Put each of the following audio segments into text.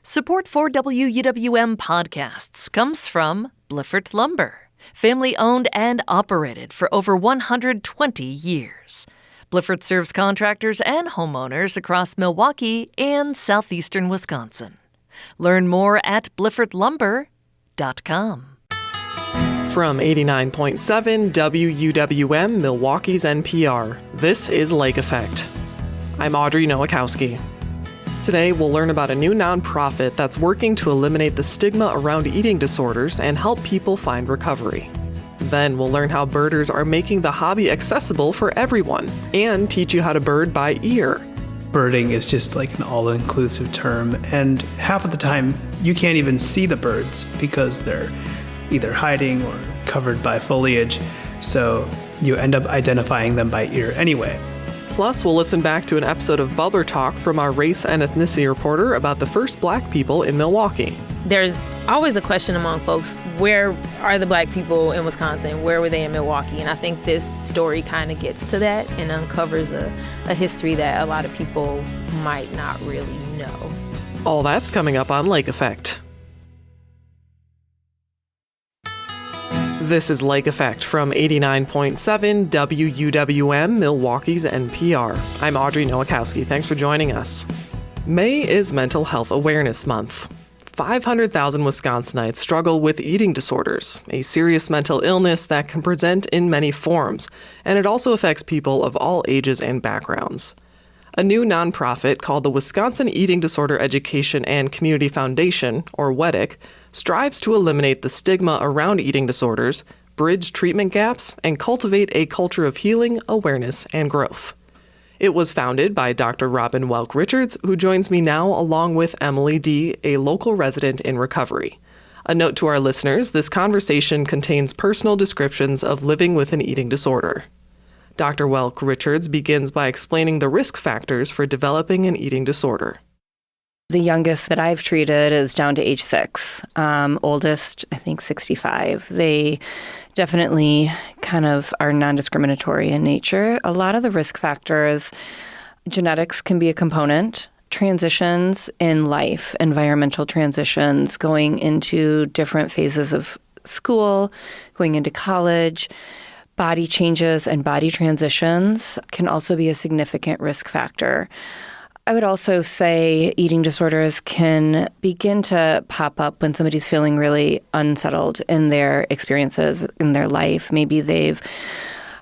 Support for WUWM podcasts comes from Bliffert Lumber, family-owned and operated for over 120 years. Bliffert serves contractors and homeowners across Milwaukee and southeastern Wisconsin. Learn more at bliffertlumber.com. From 89.7 WUWM, Milwaukee's NPR, this is Lake Effect. I'm Audrey Nowakowski. Today, we'll learn about a new nonprofit that's working to eliminate the stigma around eating disorders and help people find recovery. Then we'll learn how birders are making the hobby accessible for everyone and teach you how to bird by ear. Birding is just like an all-inclusive term, and half of the time you can't even see the birds because they're either hiding or covered by foliage, so you end up identifying them by ear anyway. Plus, we'll listen back to an episode of Bubbler Talk from our race and ethnicity reporter about the first black people in Milwaukee. There's always a question among folks, where are the black people in Wisconsin? Where were they in Milwaukee? And I think this story kind of gets to that and uncovers a history that a lot of people might not really know. All that's coming up on Lake Effect. This is Lake Effect from 89.7 WUWM, Milwaukee's NPR. I'm Audrey Nowakowski. Thanks for joining us. May is Mental Health Awareness Month. 500,000 Wisconsinites struggle with eating disorders, a serious mental illness that can present in many forms, and it also affects people of all ages and backgrounds. A new nonprofit called the Wisconsin Eating Disorder Education and Community Foundation, or WEDIC, strives to eliminate the stigma around eating disorders, bridge treatment gaps, and cultivate a culture of healing, awareness, and growth. It was founded by Dr. Robin Welk Richards, who joins me now along with Emily D., a local resident in recovery. A note to our listeners, this conversation contains personal descriptions of living with an eating disorder. Dr. Welk Richards begins by explaining the risk factors for developing an eating disorder. The youngest that I've treated is down to age 6. Oldest, I think 65. They definitely kind of are non-discriminatory in nature. A lot of the risk factors, genetics can be a component. Transitions in life, environmental transitions, going into different phases of school, going into college. Body changes and body transitions can also be a significant risk factor. I would also say eating disorders can begin to pop up when somebody's feeling really unsettled in their experiences in their life. Maybe they've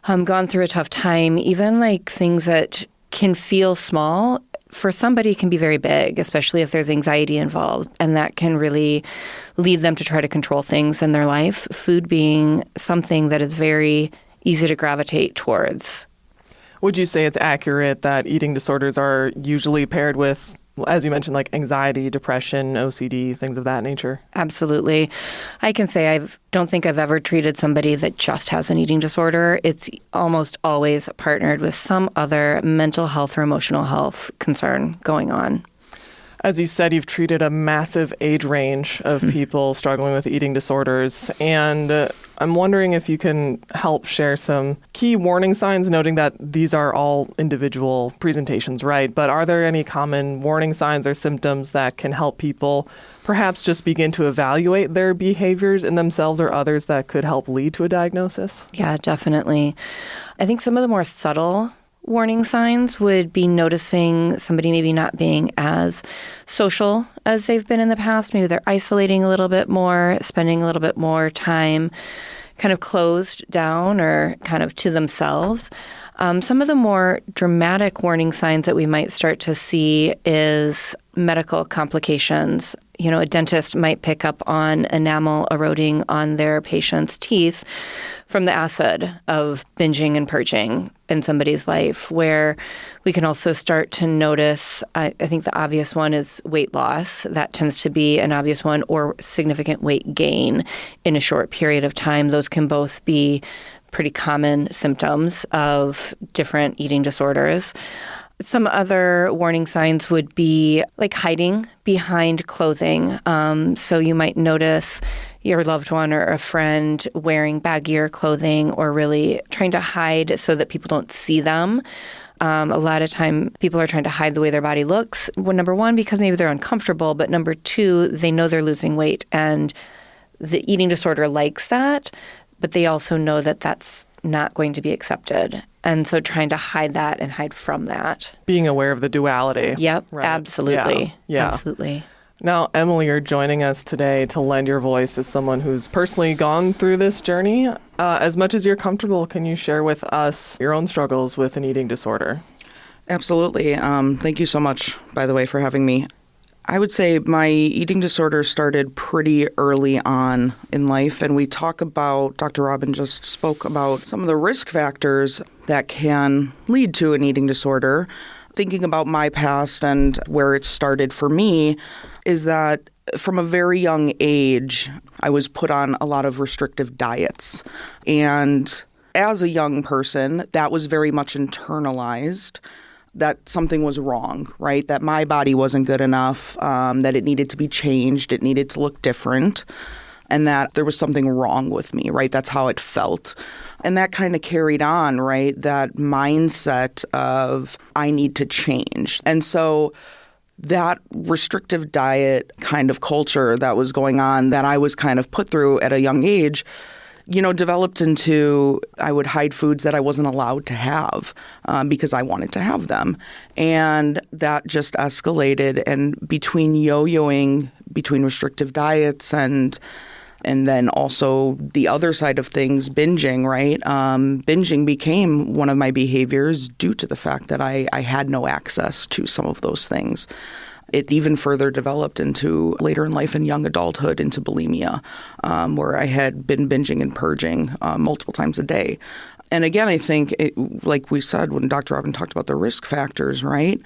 gone through a tough time. Even like things that can feel small for somebody can be very big, especially if there's anxiety involved. And that can really lead them to try to control things in their life. Food being something that is very easy to gravitate towards. Would you say it's accurate that eating disorders are usually paired with, as you mentioned, like anxiety, depression, OCD, things of that nature? Absolutely. I can say I don't think I've ever treated somebody that just has an eating disorder. It's almost always partnered with some other mental health or emotional health concern going on. As you said, you've treated a massive age range of people struggling with eating disorders. And I'm wondering if you can help share some key warning signs, noting that these are all individual presentations, right? But are there any common warning signs or symptoms that can help people perhaps just begin to evaluate their behaviors in themselves or others that could help lead to a diagnosis? Yeah, definitely. I think some of the more subtle warning signs would be noticing somebody maybe not being as social as they've been in the past. Maybe they're isolating a little bit more, spending a little bit more time kind of closed down or kind of to themselves. Some of the more dramatic warning signs that we might start to see is medical complications. You know, a dentist might pick up on enamel eroding on their patient's teeth from the acid of binging and purging in somebody's life, where we can also start to notice, I think the obvious one is weight loss. That tends to be an obvious one, or significant weight gain in a short period of time. Those can both be pretty common symptoms of different eating disorders. Some other warning signs would be like hiding behind clothing. So you might notice your loved one or a friend wearing baggier clothing or really trying to hide so that people don't see them. A lot of time people are trying to hide the way their body looks. Well, number one, because maybe they're uncomfortable, but number two, they know they're losing weight and the eating disorder likes that, but they also know that that's not going to be accepted. And so trying to hide that and hide from that. Being aware of the duality. Yep, right? absolutely. Yeah. Absolutely. Now, Emily, you're joining us today to lend your voice as someone who's personally gone through this journey. As much as you're comfortable, can you share with us your own struggles with an eating disorder? Absolutely. Thank you so much, by the way, for having me. I would say my eating disorder started pretty early on in life, and we talk about, Dr. Robin just spoke about some of the risk factors that can lead to an eating disorder. Thinking about my past and where it started for me is that from a very young age, I was put on a lot of restrictive diets. And as a young person, that was very much internalized, that something was wrong, right? That my body wasn't good enough, that it needed to be changed, it needed to look different, and that there was something wrong with me, right? That's how it felt. And that kind of carried on, right? That mindset of I need to change. And so that restrictive diet kind of culture that was going on, that I was kind of put through at a young age, developed into I would hide foods that I wasn't allowed to have because I wanted to have them. And that just escalated. And between yo-yoing between restrictive diets and then also the other side of things, binging, right? Binging became one of my behaviors due to the fact that I had no access to some of those things. It even further developed into later in life in young adulthood into bulimia, where I had been binging and purging multiple times a day. And again, I think, like we said when Dr. Robin talked about the risk factors, right?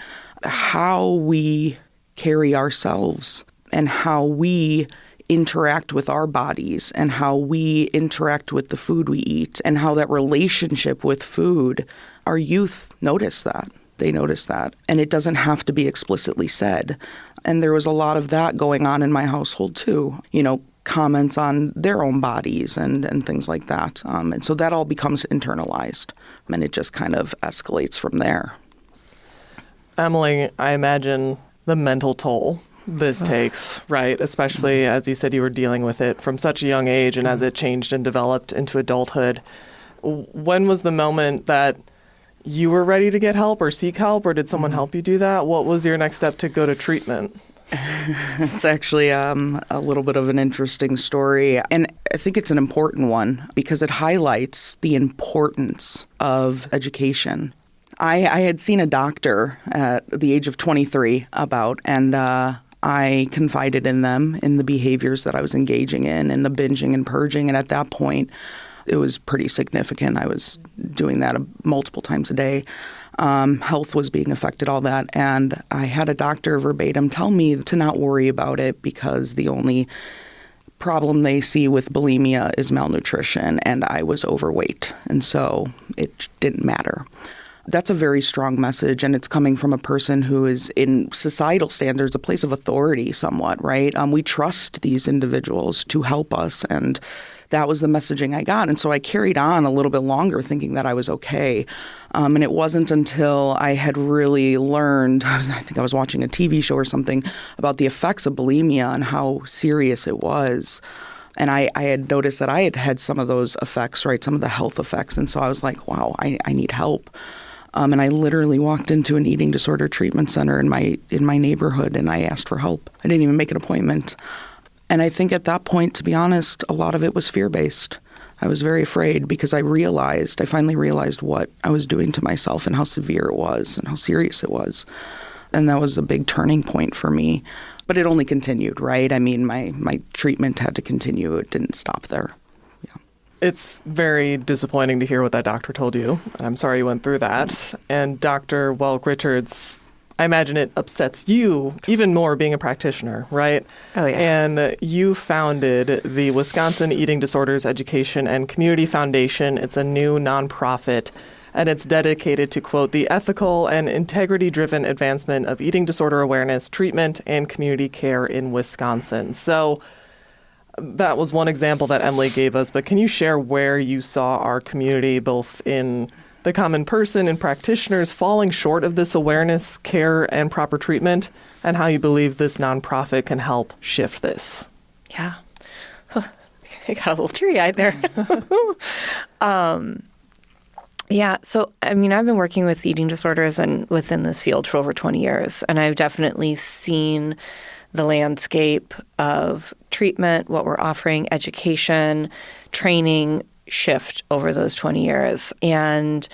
How we carry ourselves and how we interact with our bodies and how we interact with the food we eat and how that relationship with food, our youth notice that. They notice that. And it doesn't have to be explicitly said. And there was a lot of that going on in my household too, comments on their own bodies and things like that. And so that all becomes internalized and it just kind of escalates from there. Emily, I imagine the mental toll this takes, right? Especially as you said, you were dealing with it from such a young age and as it changed and developed into adulthood. When was the moment that you were ready to get help or seek help, or did someone help you do that? What was your next step to go to treatment? It's actually a little bit of an interesting story. And I think it's an important one because it highlights the importance of education. I had seen a doctor at the age of 23 and I confided in them, in the behaviors that I was engaging in, and the binging and purging. And at that point, it was pretty significant. I was doing that multiple times a day. Health was being affected, all that. And I had a doctor verbatim tell me to not worry about it because the only problem they see with bulimia is malnutrition, and I was overweight. And so it didn't matter. That's a very strong message, and it's coming from a person who is, in societal standards, a place of authority somewhat, right? We trust these individuals to help us, and that was the messaging I got. And so I carried on a little bit longer thinking that I was okay. And it wasn't until I had really learned, I think I was watching a TV show or something, about the effects of bulimia and how serious it was. And I had noticed that I had had some of those effects, right, some of the health effects. And so I was like, wow, I need help. And I literally walked into an eating disorder treatment center in my neighborhood, and I asked for help. I didn't even make an appointment. And I think at that point, to be honest, a lot of it was fear-based. I was very afraid because I finally realized what I was doing to myself and how severe it was and how serious it was. And that was a big turning point for me. But it only continued, right? I mean, my treatment had to continue. It didn't stop there. It's very disappointing to hear what that doctor told you. And I'm sorry you went through that. And Dr. Welk-Richards, I imagine it upsets you even more being a practitioner, right? Oh, yeah. And you founded the Wisconsin Eating Disorders Education and Community Foundation. It's a new nonprofit, and it's dedicated to, quote, the ethical and integrity-driven advancement of eating disorder awareness, treatment, and community care in Wisconsin. So that was one example that Emily gave us, but can you share where you saw our community, both in the common person and practitioners falling short of this awareness, care, and proper treatment, and how you believe this nonprofit can help shift this. Yeah. I got a little teary-eyed there. Yeah. So, I mean, I've been working with eating disorders and within this field for over 20 years, and I've definitely seen the landscape of treatment, what we're offering, education, training shift over those 20 years. And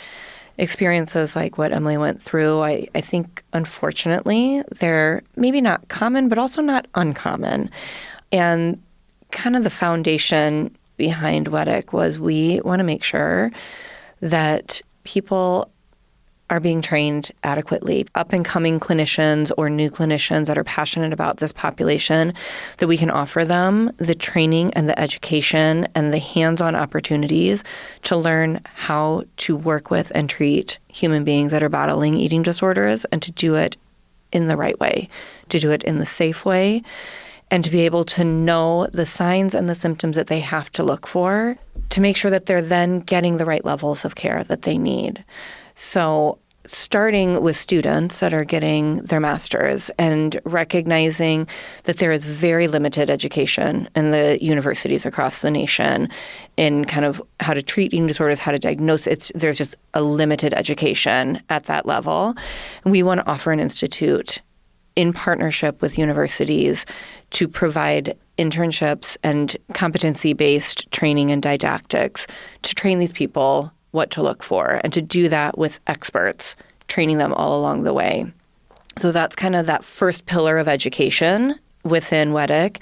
experiences like what Emily went through, I think, unfortunately, they're maybe not common, but also not uncommon. And kind of the foundation behind WEDIC was we want to make sure that people are being trained adequately. Up-and-coming clinicians or new clinicians that are passionate about this population, that we can offer them the training and the education and the hands-on opportunities to learn how to work with and treat human beings that are battling eating disorders, and to do it in the right way, to do it in the safe way, and to be able to know the signs and the symptoms that they have to look for to make sure that they're then getting the right levels of care that they need. So starting with students that are getting their master's and recognizing that there is very limited education in the universities across the nation in kind of how to treat eating disorders, how to diagnose it. There's just a limited education at that level. And we want to offer an institute in partnership with universities to provide internships and competency-based training and didactics to train these people what to look for, and to do that with experts, training them all along the way. So that's kind of that first pillar of education within WEDIC.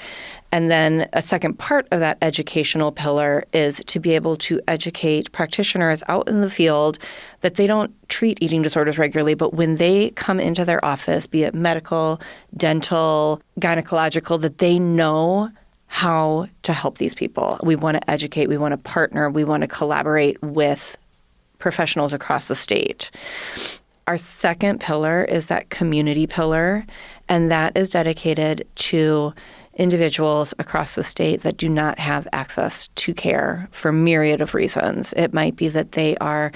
And then a second part of that educational pillar is to be able to educate practitioners out in the field that they don't treat eating disorders regularly, but when they come into their office, be it medical, dental, gynecological, that they know how to help these people. We want to educate, we want to partner, we want to collaborate with professionals across the state. Our second pillar is that community pillar, and that is dedicated to individuals across the state that do not have access to care for myriad of reasons. It might be that they are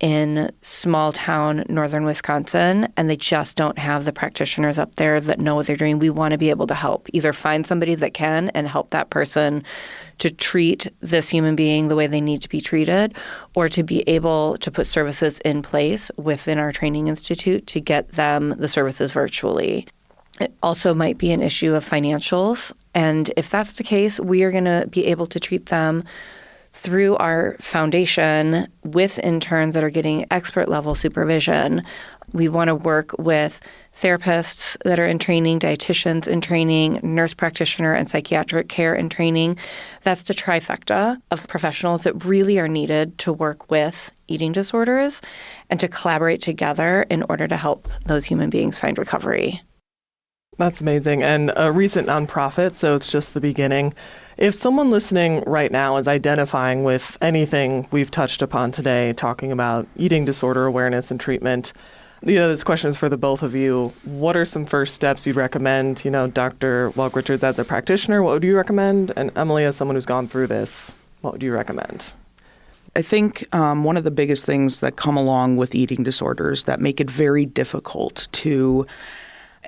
in small town northern Wisconsin and they just don't have the practitioners up there that know what they're doing. We want to be able to help, either find somebody that can and help that person to treat this human being the way they need to be treated, or to be able to put services in place within our training institute to get them the services virtually. It also might be an issue of financials. And if that's the case, we are going to be able to treat them through our foundation with interns that are getting expert level supervision. We want to work with therapists that are in training, dietitians in training, nurse practitioner and psychiatric care in training. That's the trifecta of professionals that really are needed to work with eating disorders and to collaborate together in order to help those human beings find recovery. That's amazing. And a recent nonprofit, so it's just the beginning. If someone listening right now is identifying with anything we've touched upon today, talking about eating disorder awareness and treatment, this question is for the both of you. What are some first steps you'd recommend? Dr. Welk-Richards as a practitioner, what would you recommend? And Emily, as someone who's gone through this, what would you recommend? I think one of the biggest things that come along with eating disorders that make it very difficult to,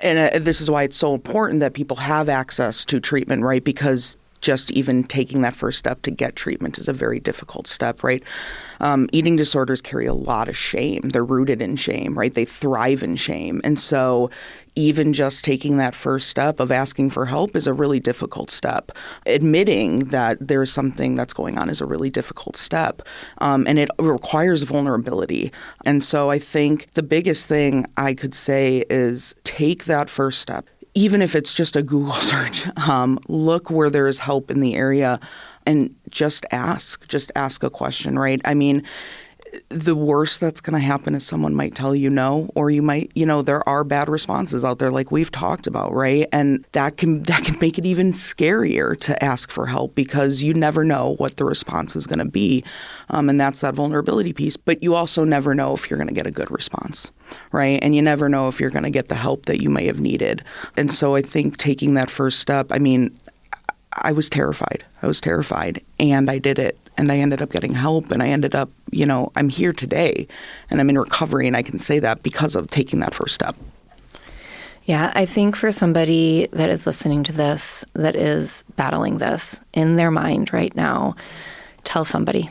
and this is why it's so important that people have access to treatment, right? Because just even taking that first step to get treatment is a very difficult step, right? Eating disorders carry a lot of shame. They're rooted in shame, right? They thrive in shame. And so even just taking that first step of asking for help is a really difficult step. Admitting that there's something that's going on is a really difficult step. And it requires vulnerability. And so I think the biggest thing I could say is take that first step. Even if it's just a Google search, look where there is help in the area and just ask a question, right? I mean, the worst that's going to happen is someone might tell you no, or you might, there are bad responses out there like we've talked about, right? And that can make it even scarier to ask for help because you never know what the response is going to be. And that's that vulnerability piece. But you also never know if you're going to get a good response, right? And you never know if you're going to get the help that you may have needed. And so I think taking that first step, I was terrified. And I did it. And I ended up getting help. And I ended up, I'm here today. And I'm in recovery. And I can say that because of taking that first step. Yeah, I think for somebody that is listening to this, that is battling this in their mind right now, tell somebody.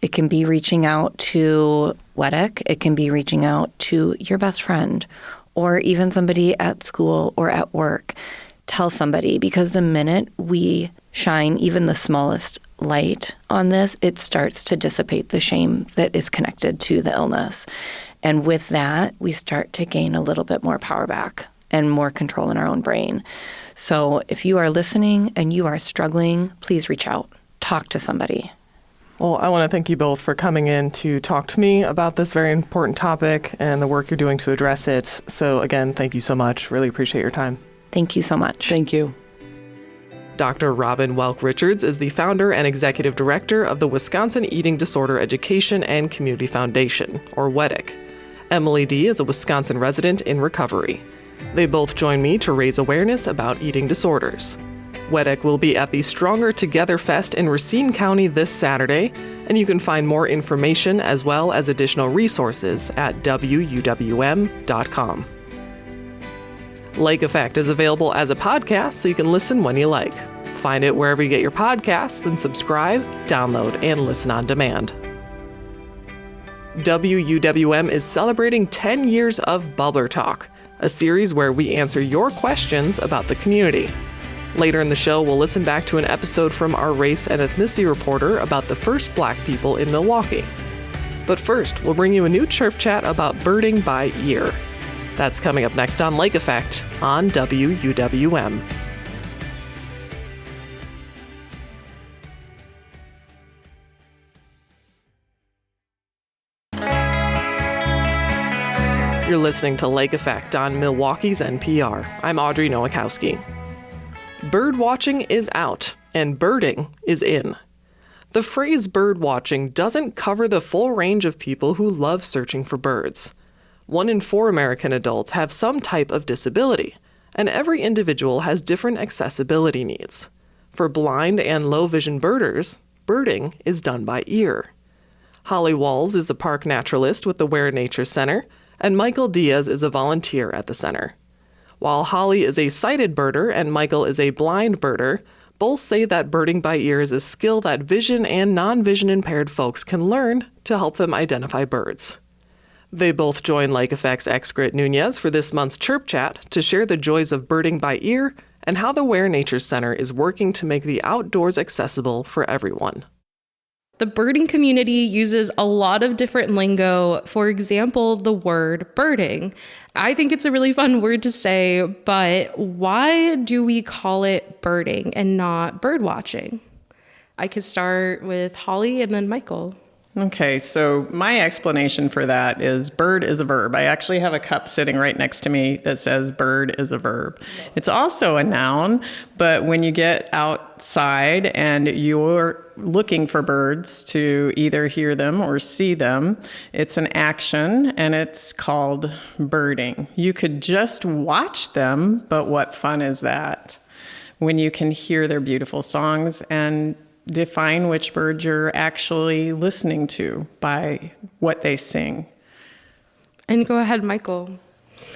It can be reaching out to WEDC. It can be reaching out to your best friend or even somebody at school or at work. Tell somebody, because the minute we shine even the smallest light on this, it starts to dissipate the shame that is connected to the illness. And with that, we start to gain a little bit more power back and more control in our own brain. So if you are listening and you are struggling, please reach out. Talk to somebody. Well, I want to thank you both for coming in to talk to me about this very important topic and the work you're doing to address it. So again, thank you so much. Really appreciate your time. Thank you so much. Thank you. Dr. Robin Welk-Richards is the founder and executive director of the Wisconsin Eating Disorder Education and Community Foundation, or WEDC. Emily D. is a Wisconsin resident in recovery. They both join me to raise awareness about eating disorders. WEDC will be at the Stronger Together Fest in Racine County this Saturday, and you can find more information as well as additional resources at wuwm.com. Lake Effect is available as a podcast, so you can listen when you like. Find it wherever you get your podcasts, then subscribe, download, and listen on demand. WUWM is celebrating 10 years of Bubbler Talk, a series where we answer your questions about the community. Later in the show, we'll listen back to an episode from our race and ethnicity reporter about the first Black people in Milwaukee. But first, we'll bring you a new Chirp Chat about birding by ear. That's coming up next on Lake Effect on WUWM. You're listening to Lake Effect on Milwaukee's NPR. I'm Audrey Nowakowski. Bird watching is out, and birding is in. The phrase bird watching doesn't cover the full range of people who love searching for birds. 1 in 4 American adults have some type of disability, and every individual has different accessibility needs. For blind and low-vision birders, birding is done by ear. Holly Walls is a park naturalist with the Ware Nature Center, and Michael Diaz is a volunteer at the center. While Holly is a sighted birder and Michael is a blind birder, both say that birding by ear is a skill that vision and non-vision impaired folks can learn to help them identify birds. They both join Lake Effect's Grit Nunez for this month's Chirp Chat to share the joys of birding by ear and how the Ware Nature Center is working to make the outdoors accessible for everyone. The birding community uses a lot of different lingo. For example, the word birding. I think it's a really fun word to say, but why do we call it birding and not bird watching? I could start with Holly and then Michael. Okay, so my explanation for that is bird is a verb. I actually have a cup sitting right next to me that says bird is a verb. It's also a noun, but when you get outside and you're looking for birds to either hear them or see them, it's an action and it's called birding. You could just watch them, but what fun is that? When you can hear their beautiful songs and define which bird you're actually listening to by what they sing. And go ahead, Michael.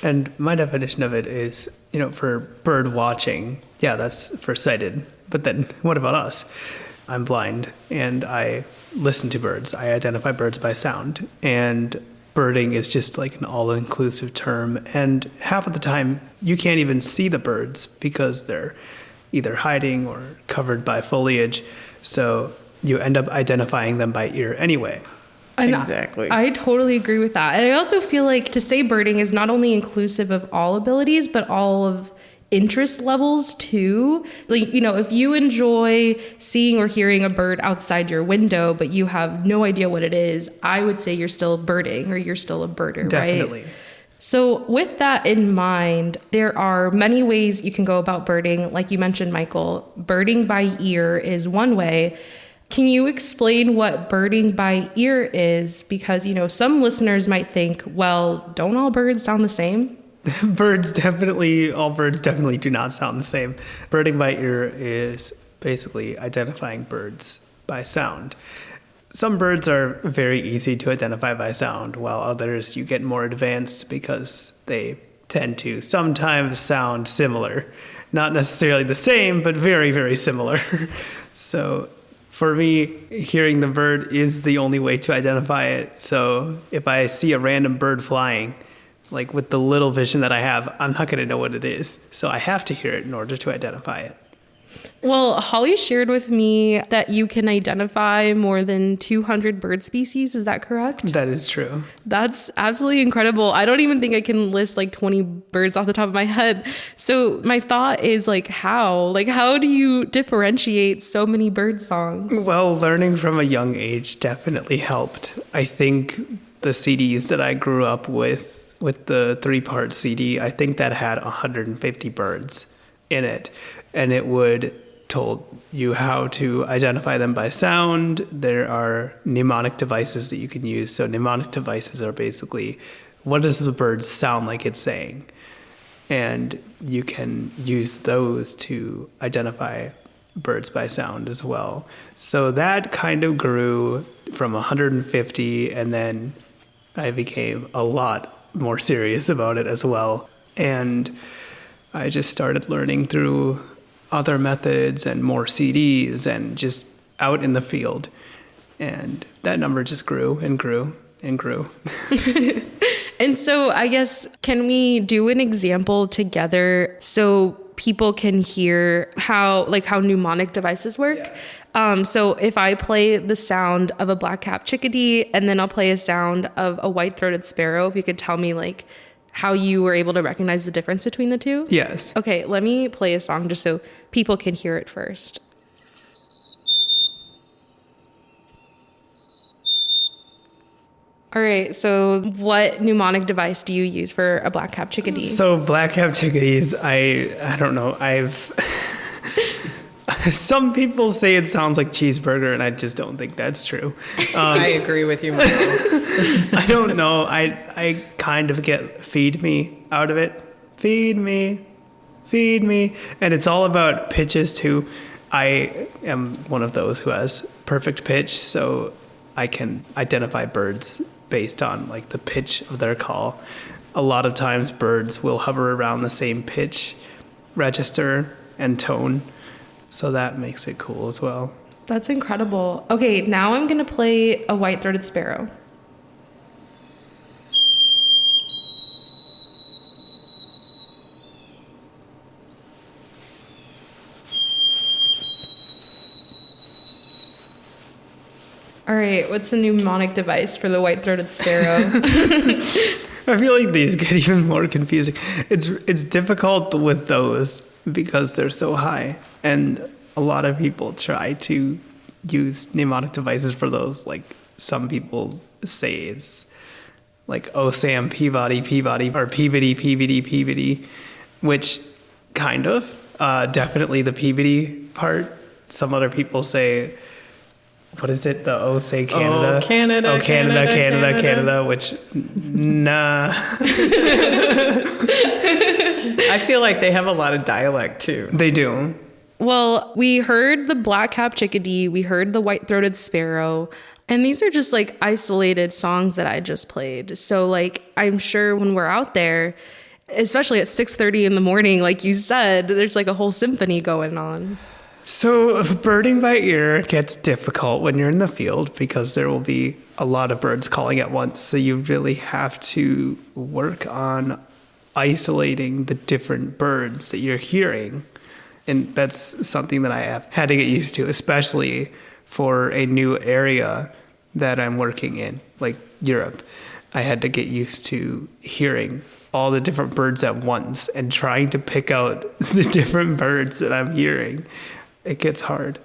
And my definition of it is, for bird watching, yeah, that's for sighted. But then what about us? I'm blind and I listen to birds. I identify birds by sound. And birding is just like an all-inclusive term. And half of the time you can't even see the birds because they're either hiding or covered by foliage. So you end up identifying them by ear anyway. And exactly. I totally agree with that. And I also feel like to say birding is not only inclusive of all abilities, but all of interest levels too. Like, if you enjoy seeing or hearing a bird outside your window, but you have no idea what it is, I would say you're still birding or you're still a birder, Definitely. Right? So with that in mind, there are many ways you can go about birding. Like you mentioned, Michael, birding by ear is one way. Can you explain what birding by ear is? Because, some listeners might think, well, don't all birds sound the same? all birds definitely do not sound the same. Birding by ear is basically identifying birds by sound. Some birds are very easy to identify by sound, while others you get more advanced because they tend to sometimes sound similar. Not necessarily the same, but very, very similar. So for me, hearing the bird is the only way to identify it. So if I see a random bird flying, like with the little vision that I have, I'm not going to know what it is. So I have to hear it in order to identify it. Well, Holly shared with me that you can identify more than 200 bird species. Is that correct? That is true. That's absolutely incredible. I don't even think I can list like 20 birds off the top of my head. So my thought is how do you differentiate so many bird songs? Well, learning from a young age definitely helped. I think the CDs that I grew up with the 3-part CD, I think that had 150 birds in it. And it would told you how to identify them by sound. There are mnemonic devices that you can use. So mnemonic devices are basically, what does the bird sound like it's saying? And you can use those to identify birds by sound as well. So that kind of grew from 150, and then I became a lot more serious about it as well. And I just started learning through other methods and more CDs and just out in the field. And that number just grew and grew and grew. And so I guess, can we do an example together so people can hear how mnemonic devices work? Yeah. So if I play the sound of a black-capped chickadee and then I'll play a sound of a white-throated sparrow, if you could tell me how you were able to recognize the difference between the two? Yes. Okay, let me play a song just so people can hear it first. All right, so what mnemonic device do you use for a black-capped chickadee? So black-capped chickadees, I don't know. Some people say it sounds like cheeseburger, and I just don't think that's true. I agree with you, Michael. I don't know. I kind of get feed me out of it. Feed me. And it's all about pitches too. I am one of those who has perfect pitch, so I can identify birds based on the pitch of their call. A lot of times birds will hover around the same pitch, register, and tone. So that makes it cool as well. That's incredible. Okay, now I'm going to play a white-throated sparrow. All right, what's the mnemonic device for the white-throated sparrow? I feel like these get even more confusing. It's difficult with those because they're so high. And a lot of people try to use mnemonic devices for those. Some people say it's oh, Sam, Peabody, or Peabody, which kind of, definitely the Peabody part. Some other people say, what is it? The oh, say Canada. Oh, Canada. Oh, Canada, which, nah. I feel like they have a lot of dialect too. They do. Well, we heard the black-capped chickadee, we heard the white-throated sparrow, and these are just isolated songs that I just played. So I'm sure when we're out there, especially at 6:30 in the morning, like you said, there's a whole symphony going on. So birding by ear gets difficult when you're in the field because there will be a lot of birds calling at once. So you really have to work on isolating the different birds that you're hearing. And that's something that I have had to get used to, especially for a new area that I'm working in, like Europe. I had to get used to hearing all the different birds at once and trying to pick out the different birds that I'm hearing. It gets hard.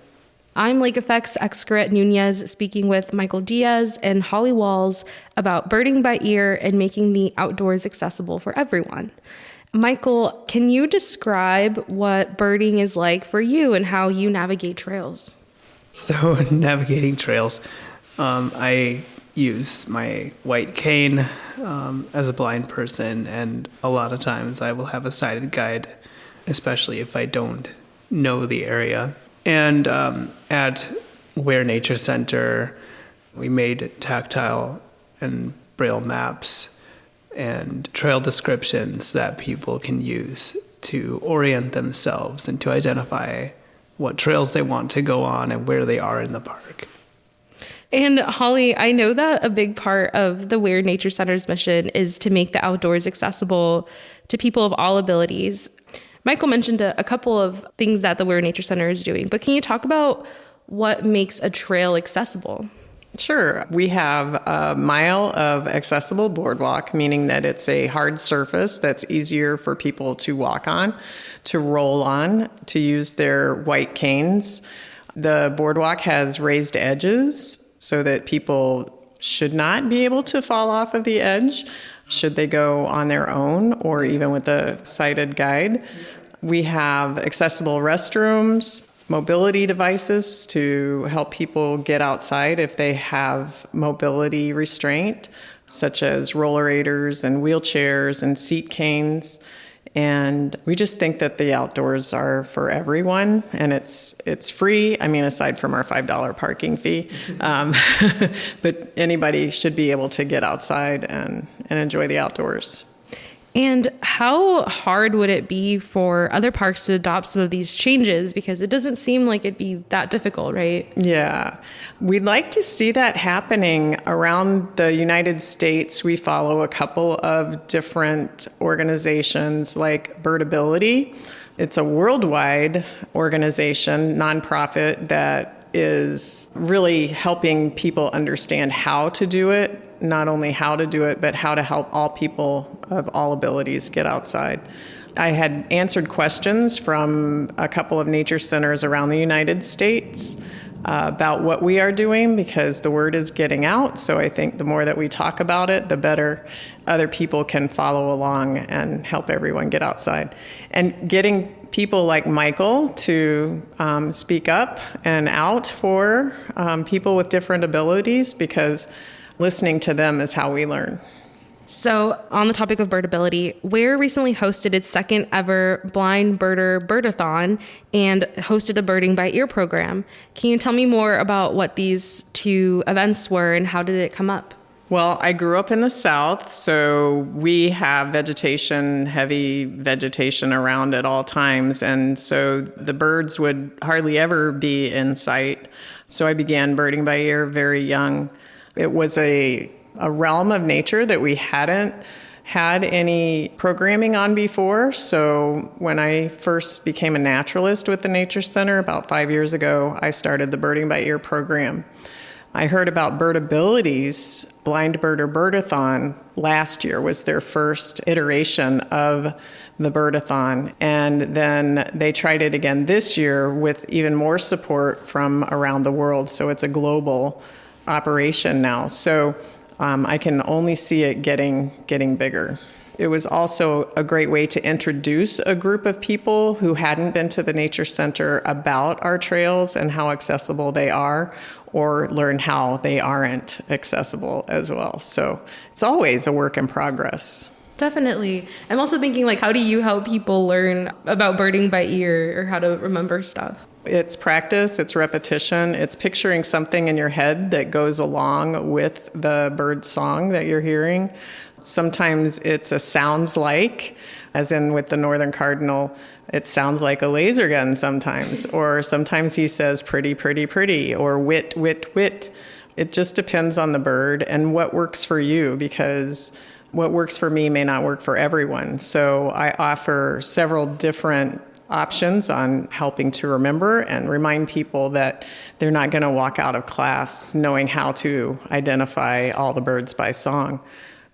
I'm Lake Effects Xcaret Nunez speaking with Michael Diaz and Holly Walls about birding by ear and making the outdoors accessible for everyone. Michael, can you describe what birding is like for you and how you navigate trails? So navigating trails, I use my white cane as a blind person, and a lot of times I will have a sighted guide, especially if I don't know the area. And at Ware Nature Center, we made tactile and braille maps and trail descriptions that people can use to orient themselves and to identify what trails they want to go on and where they are in the park. And Holly, I know that a big part of the Ware Nature Center's mission is to make the outdoors accessible to people of all abilities. Michael mentioned a couple of things that the Ware Nature Center is doing, but can you talk about what makes a trail accessible? Sure. We have a mile of accessible boardwalk, meaning that it's a hard surface that's easier for people to walk on, to roll on, to use their white canes. The boardwalk has raised edges so that people should not be able to fall off of the edge should they go on their own or even with a sighted guide. We have accessible restrooms, mobility devices to help people get outside if they have mobility restraint, such as rollerators and wheelchairs and seat canes. And we just think that the outdoors are for everyone, and it's free. I mean, aside from our $5 parking fee, but anybody should be able to get outside and enjoy the outdoors. And how hard would it be for other parks to adopt some of these changes? Because it doesn't seem like it'd be that difficult, right? Yeah. We'd like to see that happening around the United States. We follow a couple of different organizations like Birdability. It's a worldwide organization, nonprofit, that is really helping people understand how to do it. Not only how to do it, but how to help all people of all abilities get outside. I had answered questions from a couple of nature centers around the United States about what we are doing because the word is getting out. So I think the more that we talk about it, the better other people can follow along and help everyone get outside. And getting people like Michael to speak up and out for people with different abilities, because listening to them is how we learn. So on the topic of birdability, Ware recently hosted its second ever Blind Birder Birdathon and hosted a Birding by Ear program. Can you tell me more about what these two events were and how did it come up? Well, I grew up in the South, so we have heavy vegetation around at all times. And so the birds would hardly ever be in sight. So I began birding by ear very young. It was a realm of nature that we hadn't had any programming on before. So when I first became a naturalist with the Nature Center about 5 years ago, I started the Birding by Ear program. I heard about Birdability's Blind Birder Birdathon last year was their first iteration of the Birdathon. And then they tried it again this year with even more support from around the world. So it's a global operation now. So I can only see it getting bigger. It was also a great way to introduce a group of people who hadn't been to the Nature Center about our trails and how accessible they are, or learn how they aren't accessible as well. So it's always a work in progress. Definitely. I'm also thinking, like, how do you help people learn about birding by ear or how to remember stuff? It's practice, it's repetition, it's picturing something in your head that goes along with the bird song that you're hearing. Sometimes it's a sounds like, as in with the northern cardinal, it sounds like a laser gun sometimes. Or sometimes he says pretty, pretty, pretty, or wit, wit, wit. It just depends on the bird and what works for you, because what works for me may not work for everyone. So I offer several different options on helping to remember and remind people that they're not going to walk out of class knowing how to identify all the birds by song.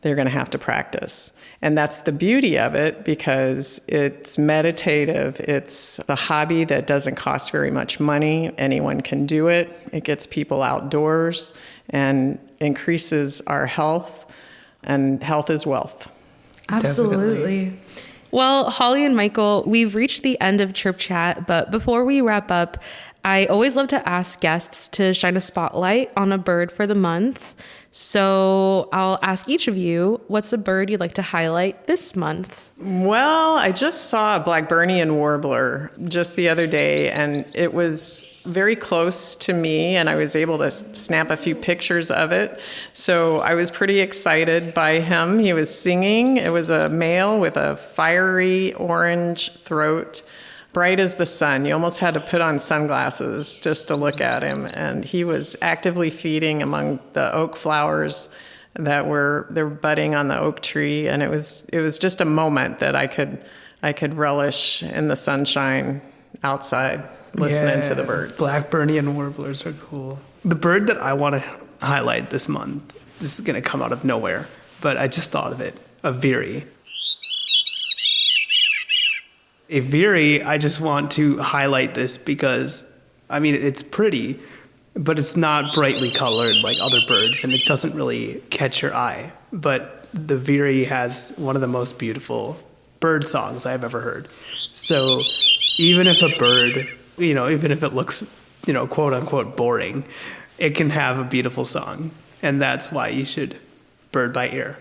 They're going to have to practice. And that's the beauty of it, because it's meditative. It's a hobby that doesn't cost very much money. Anyone can do it. It gets people outdoors and increases our health. And health is wealth. Absolutely. Definitely. Well, Holly and Michael, we've reached the end of Chirp Chat, but before we wrap up, I always love to ask guests to shine a spotlight on a bird for the month. So I'll ask each of you, what's a bird you'd like to highlight this month? Well, I just saw a Blackburnian warbler just the other day, and it was very close to me, and I was able to snap a few pictures of it. So I was pretty excited by him. He was singing. It was a male with a fiery orange throat, bright as the sun. You almost had to put on sunglasses just to look at him. And he was actively feeding among the oak flowers that were budding on the oak tree. And it was just a moment that I could relish in the sunshine outside, listening to the birds. Blackburnian warblers are cool. The bird that I want to highlight this month, this is going to come out of nowhere, but I just thought of it, a veery. A veery, I just want to highlight this because, I mean, it's pretty, but it's not brightly colored like other birds, and it doesn't really catch your eye. But the veery has one of the most beautiful bird songs I've ever heard. So even if a bird, even if it looks, quote unquote boring, it can have a beautiful song. And that's why you should bird by ear.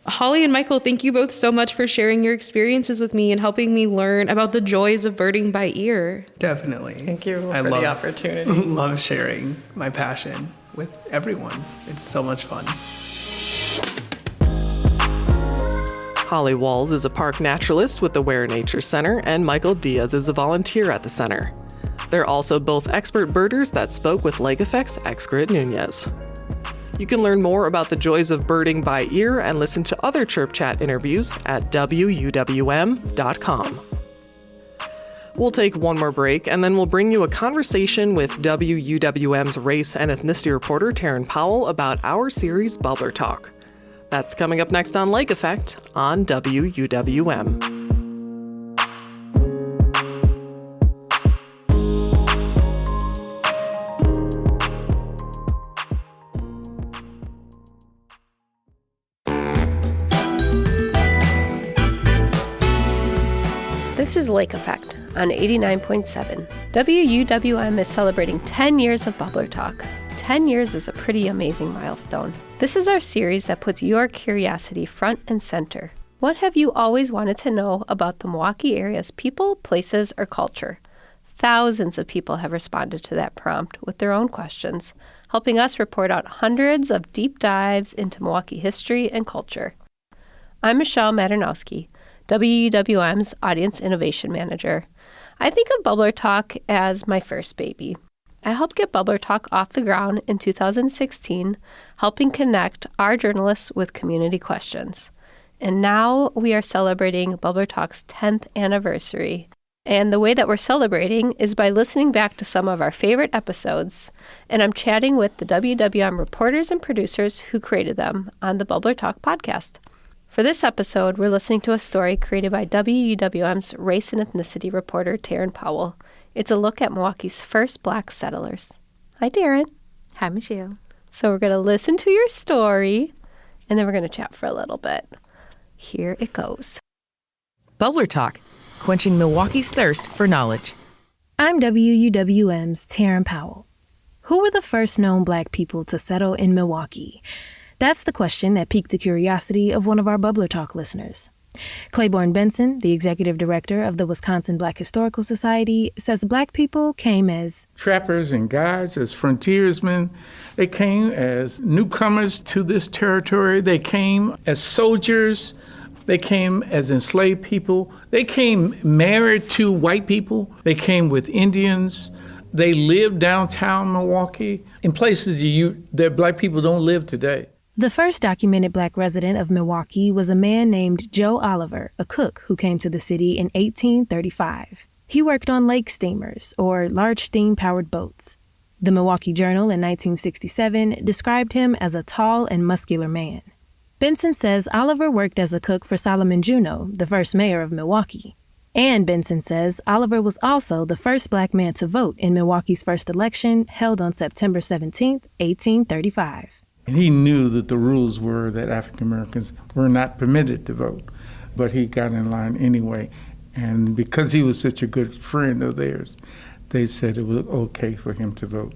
Holly and Michael, thank you both so much for sharing your experiences with me and helping me learn about the joys of birding by ear. Definitely. Thank you for the opportunity. I love sharing my passion with everyone. It's so much fun. Holly Walls is a park naturalist with the Ware Nature Center, and Michael Diaz is a volunteer at the center. They're also both expert birders that spoke with Lake Effect's Excret Nunez. You can learn more about the joys of birding by ear and listen to other Chirp Chat interviews at wuwm.com. We'll take one more break, and then we'll bring you a conversation with WUWM's race and ethnicity reporter Taryn Powell about our series Bubbler Talk. That's coming up next on Lake Effect on WUWM. This is Lake Effect on 89.7. WUWM is celebrating 10 years of Bubbler Talk. 10 years is a pretty amazing milestone. This is our series that puts your curiosity front and center. What have you always wanted to know about the Milwaukee area's people, places, or culture? Thousands of people have responded to that prompt with their own questions, helping us report out hundreds of deep dives into Milwaukee history and culture. I'm Michelle Maternowski, WUWM's Audience Innovation Manager. I think of Bubbler Talk as my first baby. I helped get Bubbler Talk off the ground in 2016, helping connect our journalists with community questions. And now we are celebrating Bubbler Talk's 10th anniversary. And the way that we're celebrating is by listening back to some of our favorite episodes. And I'm chatting with the WWM reporters and producers who created them on the Bubbler Talk podcast. For this episode, we're listening to a story created by WUWM's race and ethnicity reporter, Taryn Powell. It's a look at Milwaukee's first Black settlers. Hi, Taryn. Hi, Michelle. So we're going to listen to your story, and then we're going to chat for a little bit. Here it goes. Bubbler Talk, quenching Milwaukee's thirst for knowledge. I'm WUWM's Taryn Powell. Who were the first known Black people to settle in Milwaukee? That's the question that piqued the curiosity of one of our Bubbler Talk listeners. Claiborne Benson, the executive director of the Wisconsin Black Historical Society, says Black people came as trappers and guides, as frontiersmen. They came as newcomers to this territory. They came as soldiers. They came as enslaved people. They came married to white people. They came with Indians. They lived downtown Milwaukee in places that Black people don't live today. The first documented Black resident of Milwaukee was a man named Joe Oliver, a cook who came to the city in 1835. He worked on lake steamers, or large steam-powered boats. The Milwaukee Journal in 1967 described him as a tall and muscular man. Benson says Oliver worked as a cook for Solomon Juneau, the first mayor of Milwaukee. And Benson says Oliver was also the first Black man to vote in Milwaukee's first election, held on September 17, 1835. And he knew that the rules were that African Americans were not permitted to vote, but he got in line anyway. And because he was such a good friend of theirs, they said it was okay for him to vote.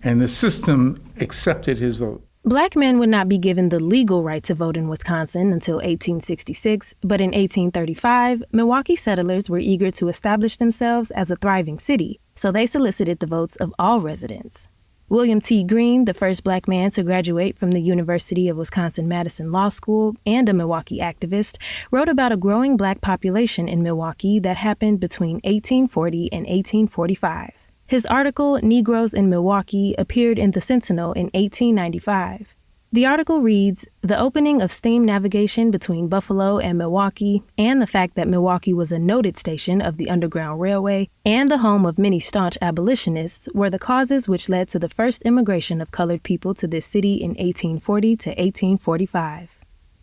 And the system accepted his vote. Black men would not be given the legal right to vote in Wisconsin until 1866, but in 1835, Milwaukee settlers were eager to establish themselves as a thriving city, so they solicited the votes of all residents. William T. Greene, the first black man to graduate from the University of Wisconsin-Madison Law School and a Milwaukee activist, wrote about a growing black population in Milwaukee that happened between 1840 and 1845. His article, Negroes in Milwaukee, appeared in the Sentinel in 1895. The article reads, "The opening of steam navigation between Buffalo and Milwaukee, and the fact that Milwaukee was a noted station of the Underground Railway and the home of many staunch abolitionists, were the causes which led to the first immigration of colored people to this city in 1840 to 1845.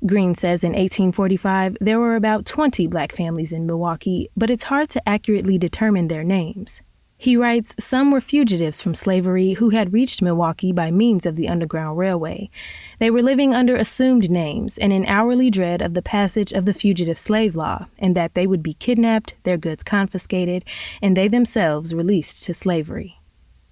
Greene says in 1845, there were about 20 black families in Milwaukee, but it's hard to accurately determine their names. He writes, some were fugitives from slavery who had reached Milwaukee by means of the Underground Railway. They were living under assumed names and in hourly dread of the passage of the Fugitive Slave Law, and that they would be kidnapped, their goods confiscated, and they themselves released to slavery.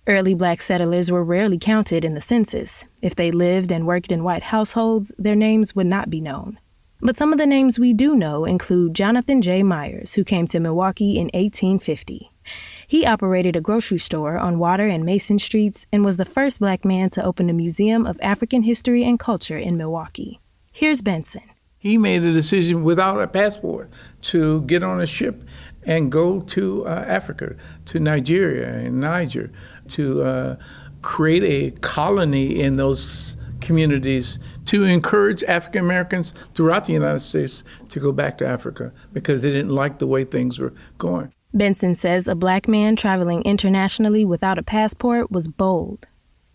Early black settlers were rarely counted in the census. If they lived and worked in white households, their names would not be known. But some of the names we do know include Jonathan J. Myers, who came to Milwaukee in 1850. He operated a grocery store on Water and Mason Streets and was the first black man to open a museum of African history and culture in Milwaukee. Here's Benson. He made a decision without a passport to get on a ship and go to Africa, to Nigeria and Niger, to create a colony in those communities to encourage African Americans throughout the United States to go back to Africa because they didn't like the way things were going. Benson says a black man traveling internationally without a passport was bold.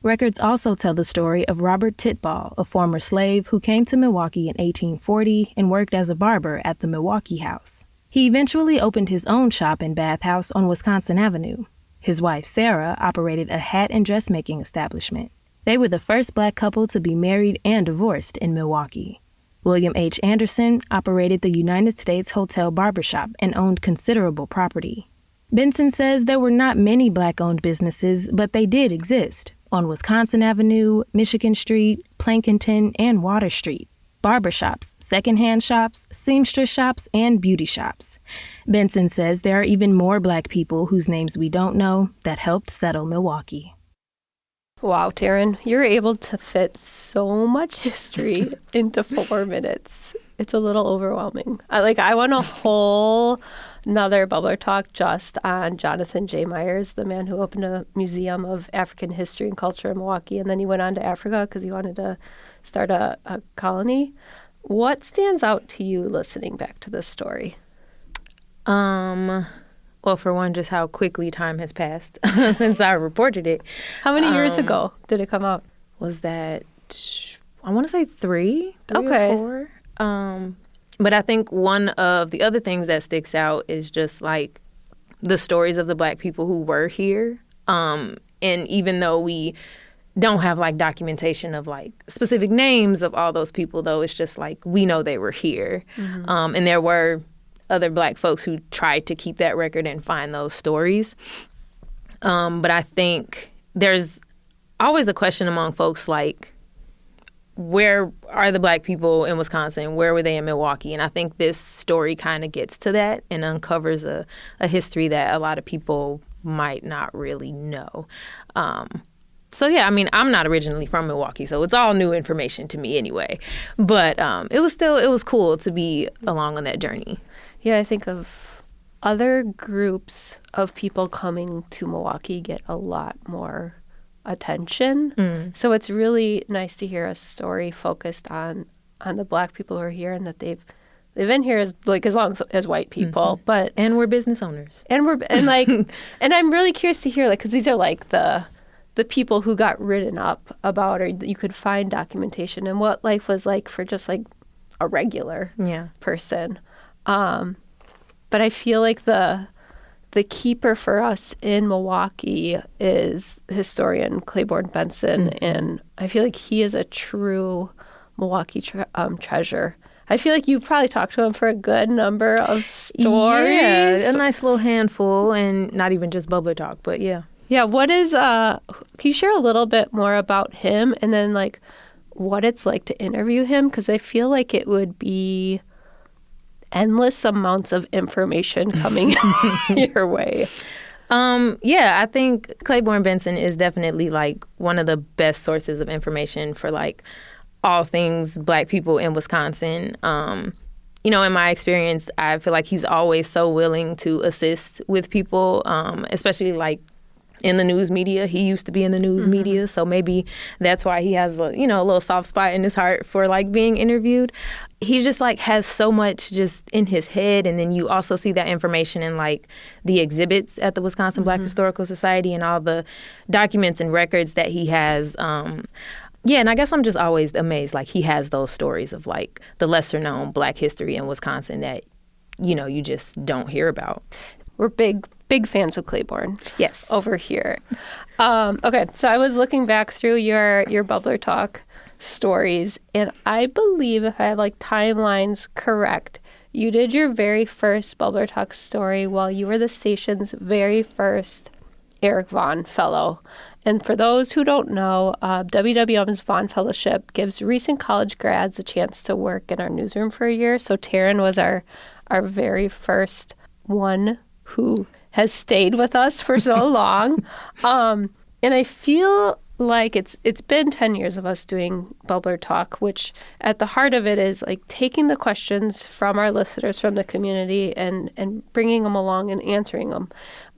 Records also tell the story of Robert Titball, a former slave who came to Milwaukee in 1840 and worked as a barber at the Milwaukee House. He eventually opened his own shop and bathhouse on Wisconsin Avenue. His wife, Sarah, operated a hat and dressmaking establishment. They were the first black couple to be married and divorced in Milwaukee. William H. Anderson operated the United States Hotel Barbershop and owned considerable property. Benson says there were not many black-owned businesses, but they did exist on Wisconsin Avenue, Michigan Street, Plankinton, and Water Street. Barbershops, secondhand shops, seamstress shops, and beauty shops. Benson says there are even more black people whose names we don't know that helped settle Milwaukee. Wow, Taryn, you're able to fit so much history into 4 minutes. It's a little overwhelming. I want a whole another bubbler talk just on Jonathan J. Myers, the man who opened a museum of African history and culture in Milwaukee, and then he went on to Africa because he wanted to start a colony. What stands out to you listening back to this story? Well, for one, just how quickly time has passed since I reported it. How many years ago did it come out? Was that, I want to say three okay. or 4. But I think one of the other things that sticks out is just like the stories of the black people who were here. And even though we don't have like documentation of like specific names of all those people, though, it's just like we know they were here. Mm-hmm. And there were other black folks who tried to keep that record and find those stories. But I think there's always a question among folks like, where are the black people in Wisconsin? Where were they in Milwaukee? And I think this story kind of gets to that and uncovers a history that a lot of people might not really know. So, yeah, I mean, I'm not originally from Milwaukee, so it's all new information to me anyway. But it was cool to be along on that journey. Yeah, I think of other groups of people coming to Milwaukee get a lot more attention. So it's really nice to hear a story focused on the black people who are here and that they've been here as long as white people, but and we're business owners. And I'm really curious to hear because these are like the people who got written up about, or you could find documentation and what life was like for just like a regular person. But I feel like the keeper for us in Milwaukee is historian Claiborne Benson, and I feel like he is a true Milwaukee treasure. I feel like you've probably talked to him for a good number of stories. Yeah, a nice little handful, and not even just bubbler talk, but yeah. Yeah, what is, can you share a little bit more about him and then like what it's like to interview him? Because I feel like it would be endless amounts of information coming your way. Yeah, I think Claiborne Benson is definitely like one of the best sources of information for like all things Black people in Wisconsin. You know, in my experience, I feel like he's always so willing to assist with people, especially like in the news media. He used to be in the news media, so maybe that's why he has a little soft spot in his heart for like being interviewed. He just like has so much just in his head, and then you also see that information in like the exhibits at the Wisconsin Black Historical Society and all the documents and records that he has. Yeah, and I guess I'm just always amazed. Like he has those stories of like the lesser known Black history in Wisconsin that, you know, you just don't hear about. We're big fans of Claiborne. Yes. Over here. Okay, so I was looking back through your Bubbler Talk stories, and I believe if I have like timelines correct, you did your very first Bubbler Talk story while you were the station's very first Eric Vaughn Fellow. And for those who don't know, WWM's Vaughn Fellowship gives recent college grads a chance to work in our newsroom for a year. So Taryn was our very first one who has stayed with us for so long. And I feel like it's been 10 years of us doing Bubbler Talk, which at the heart of it is like taking the questions from our listeners from the community and bringing them along and answering them.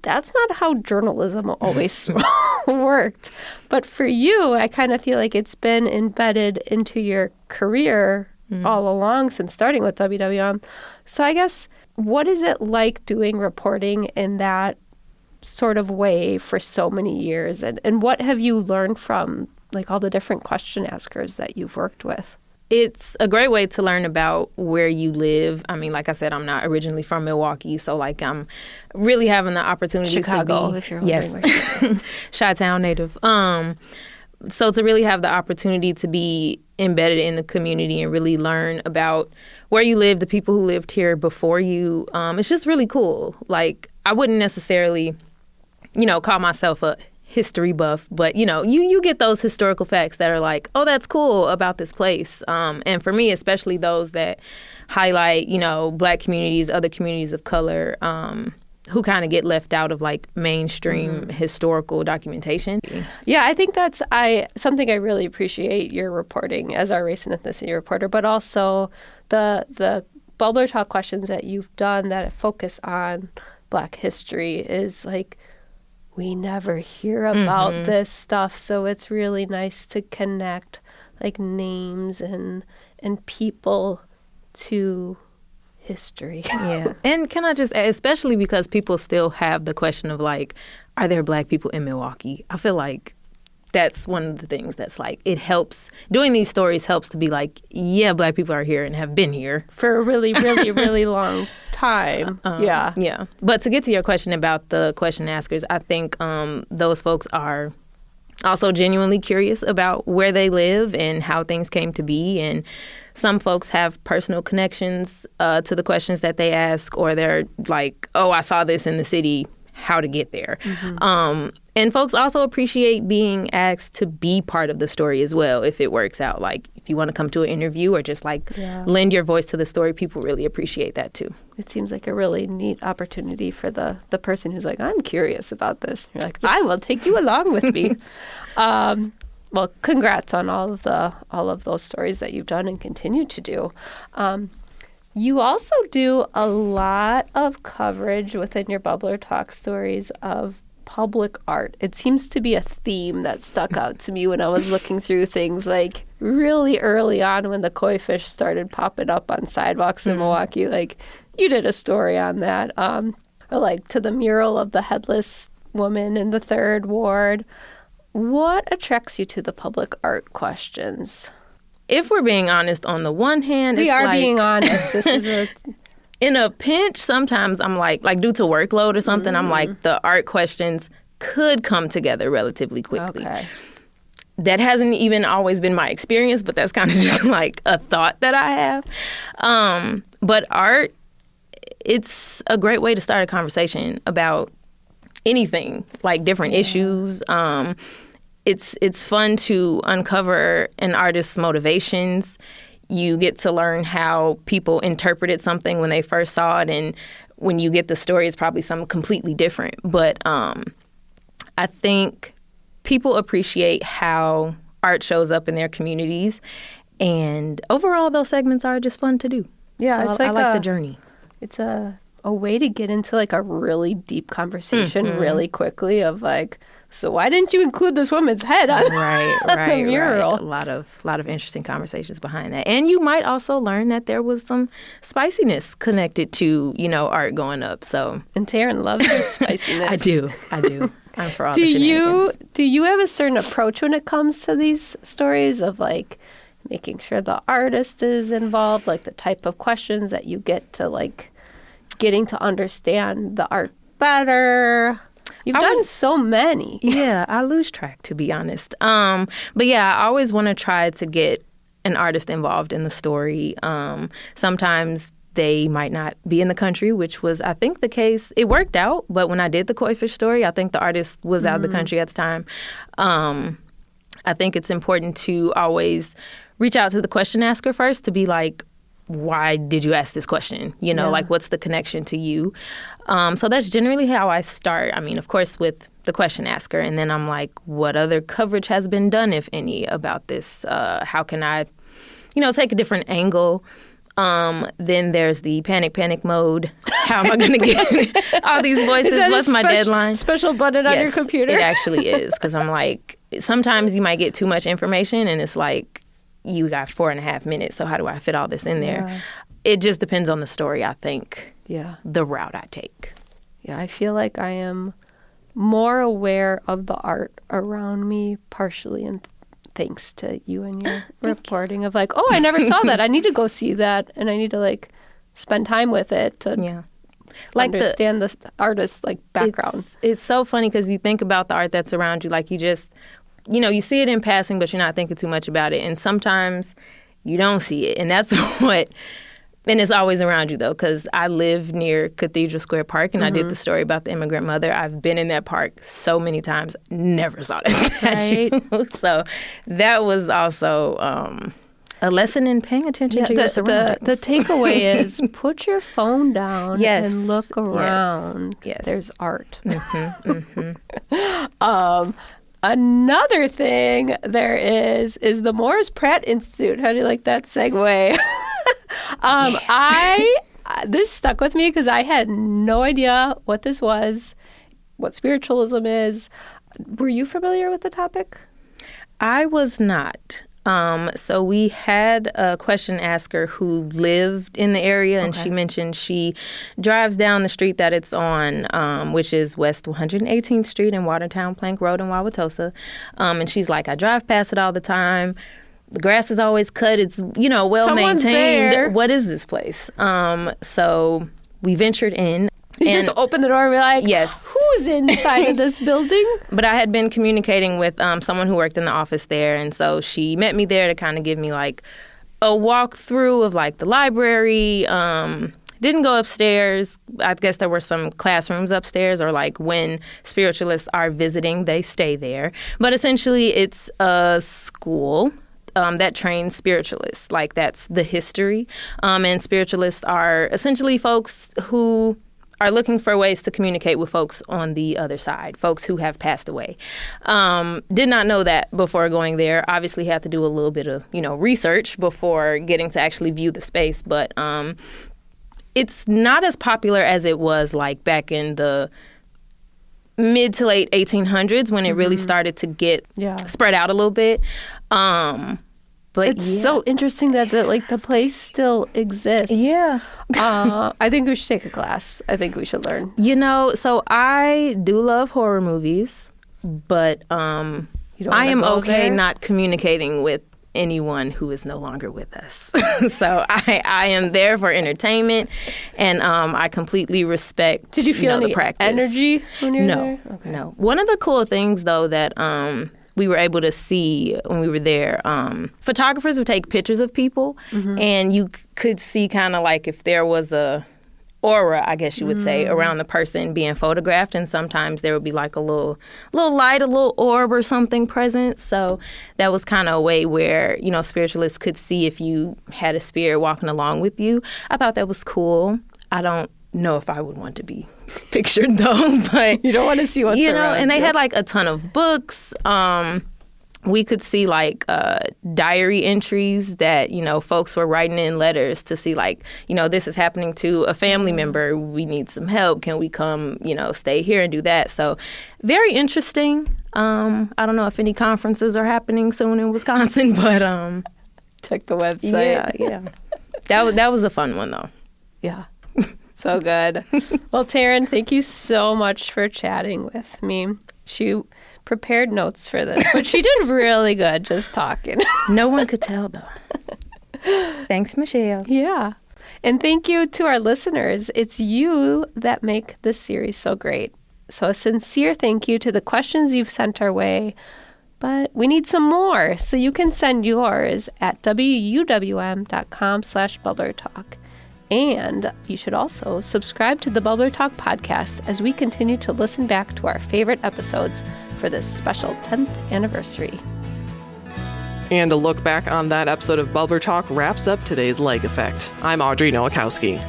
That's not how journalism always worked. But for you, I kind of feel like it's been embedded into your career all along since starting with WWM. So I guess, what is it like doing reporting in that sort of way for so many years? And what have you learned from like all the different question askers that you've worked with? It's a great way to learn about where you live. I mean, like I said, I'm not originally from Milwaukee, so like I'm really having the opportunity Chicago, to be, if you're wondering. Yes, Chi-Town native. So to really have the opportunity to be embedded in the community and really learn about where you live, the people who lived here before you, it's just really cool. Like I wouldn't necessarily, call myself a history buff, but you get those historical facts that are like, oh, that's cool about this place. And for me, especially those that highlight, Black communities, other communities of color, who kind of get left out of like mainstream historical documentation. Yeah, I think that's something I really appreciate your reporting as our race and ethnicity reporter, but also the Bubbler Talk questions that you've done that focus on Black history is like, we never hear about this stuff, so it's really nice to connect like names and people to history. Yeah. And can I just add, especially because people still have the question of like, are there Black people in Milwaukee? I feel like that's one of the things that's like, it helps, doing these stories helps to be like, yeah, Black people are here and have been here. For a really, really, really long time. Yeah. Yeah. But to get to your question about the question askers, I think those folks are also genuinely curious about where they live and how things came to be. And some folks have personal connections to the questions that they ask, or they're like, oh, I saw this in the city, how to get there. And folks also appreciate being asked to be part of the story as well, if it works out. Like, if you want to come to an interview or just like lend your voice to the story, people really appreciate that too. It seems like a really neat opportunity for the person who's like, I'm curious about this. You're like, I will take you along with me. Well, congrats on all of those stories that you've done and continue to do. You also do a lot of coverage within your Bubbler Talk stories of public art. It seems to be a theme that stuck out to me when I was looking through things like really early on when the koi fish started popping up on sidewalks in Milwaukee. Like, you did a story on that. Or like to the mural of the headless woman in the 3rd Ward. What attracts you to the public art questions? If we're being honest, on the one hand, we it's are like, being honest. This is in a pinch, sometimes I'm like due to workload or something, I'm like, the art questions could come together relatively quickly. Okay. that hasn't even always been my experience, but that's kind of just like a thought that I have. But art, it's a great way to start a conversation about anything, like different issues. It's fun to uncover an artist's motivations. You get to learn how people interpreted something when they first saw it, and when you get the story, it's probably something completely different. But I think people appreciate how art shows up in their communities, and overall, those segments are just fun to do. Yeah, so it's I like the journey. It's a way to get into like a really deep conversation really quickly of like, so why didn't you include this woman's head on, the mural? Right. A lot of interesting conversations behind that. And you might also learn that there was some spiciness connected to, art going up. So And Taryn loves her spiciness. I do. I'm for all the shenanigans. Do you have a certain approach when it comes to these stories of like making sure the artist is involved, like the type of questions that you get to like getting to understand the art better? You've done so many. Yeah, I lose track, to be honest. But yeah, I always want to try to get an artist involved in the story. Sometimes they might not be in the country, which was, I think, the case. It worked out, but when I did the koi fish story, I think the artist was out of the country at the time. I think it's important to always reach out to the question asker first to be like, why did you ask this question? Like, what's the connection to you? So that's generally how I start. I mean, of course, with the question asker. And then I'm like, what other coverage has been done, if any, about this? How can I, take a different angle? Then there's the panic mode. How am I going to get all these voices? What's my deadline? Special button on your computer? It actually is. Because I'm like, sometimes you might get too much information and it's like, you got 4.5 minutes, so how do I fit all this in there? Yeah. It just depends on the story, I think. Yeah. The route I take. Yeah, I feel like I am more aware of the art around me, partially and thanks to you and your reporting of like, oh, I never saw that. I need to go see that, and I need to like spend time with it to understand the artist's like background. It's so funny because you think about the art that's around you, like you just, you see it in passing, but you're not thinking too much about it. And sometimes you don't see it. And that's and it's always around you, though, because I live near Cathedral Square Park, and I did the story about the immigrant mother. I've been in that park so many times, never saw that statue. Right. So that was also a lesson in paying attention to your surroundings. The takeaway is put your phone down and look around. Yes. There's art. Another thing there is the Morris Pratt Institute. How do you like that segue? This stuck with me because I had no idea what this was, what spiritualism is. Were you familiar with the topic? I was not. So we had a question asker who lived in the area, and she mentioned she drives down the street that it's on, which is West 118th Street and Watertown Plank Road in Wauwatosa. And she's like, I drive past it all the time. The grass is always cut. It's, well maintained. What is this place? So we ventured in. You just opened the door and be like, yes. Who's inside of this building? But I had been communicating with someone who worked in the office there. And so she met me there to kind of give me like a walkthrough of like the library. Didn't go upstairs. I guess there were some classrooms upstairs, or like when spiritualists are visiting, they stay there. But essentially it's a school that trains spiritualists. Like that's the history. And spiritualists are essentially folks who are looking for ways to communicate with folks on the other side, folks who have passed away. Did not know that before going there. Obviously had to do a little bit of, research before getting to actually view the space. But it's not as popular as it was like back in the mid to late 1800s when it really started to get spread out a little bit. But it's so interesting that the place still exists. Yeah. I think we should take a class. I think we should learn. So I do love horror movies, but I am okay not communicating with anyone who is no longer with us. So I am there for entertainment, and I completely respect. Did you feel any the practice. energy when you were there? Okay. No. One of the cool things though that we were able to see when we were there. Photographers would take pictures of people, and you could see kind of like if there was a aura, I guess you would say, around the person being photographed, and sometimes there would be like a little light, a little orb or something present. So that was kind of a way where, you know, spiritualists could see if you had a spirit walking along with you. I thought that was cool. I don't know if I would want to be pictured though, but You don't want to see what's you know, around and they you. had like a ton of books. We could see like diary entries that, you know, folks were writing in letters to see like, you know, this is happening to a family member. We need some help. Can we come, you know, stay here and do that? So very interesting. I don't know if any conferences are happening soon in Wisconsin, but Check the website. yeah. That was a fun one though. Yeah. So good. Well, Taryn, thank you so much for chatting with me. She prepared notes for this, but she did really good just talking. No one could tell though. Thanks, Michelle. Yeah. And thank you to our listeners. It's you that make this series so great. So a sincere thank you to the questions you've sent our way. But we need some more, so you can send yours at wuwm.com/bubblertalk. And you should also subscribe to the Bubbler Talk podcast as we continue to listen back to our favorite episodes for this special 10th anniversary. And a look back on that episode of Bubbler Talk wraps up today's Lake Effect. I'm Audrey Nowakowski.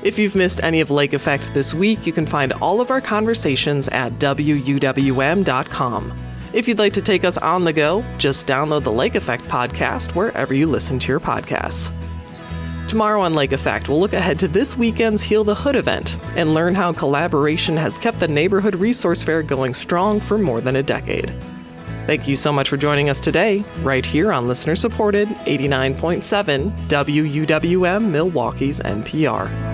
If you've missed any of Lake Effect this week, you can find all of our conversations at wuwm.com. If you'd like to take us on the go, just download the Lake Effect podcast wherever you listen to your podcasts. Tomorrow on Lake Effect, we'll look ahead to this weekend's Heal the Hood event and learn how collaboration has kept the Neighborhood Resource Fair going strong for more than a decade. Thank you so much for joining us today, right here on listener-supported 89.7 WUWM Milwaukee's NPR.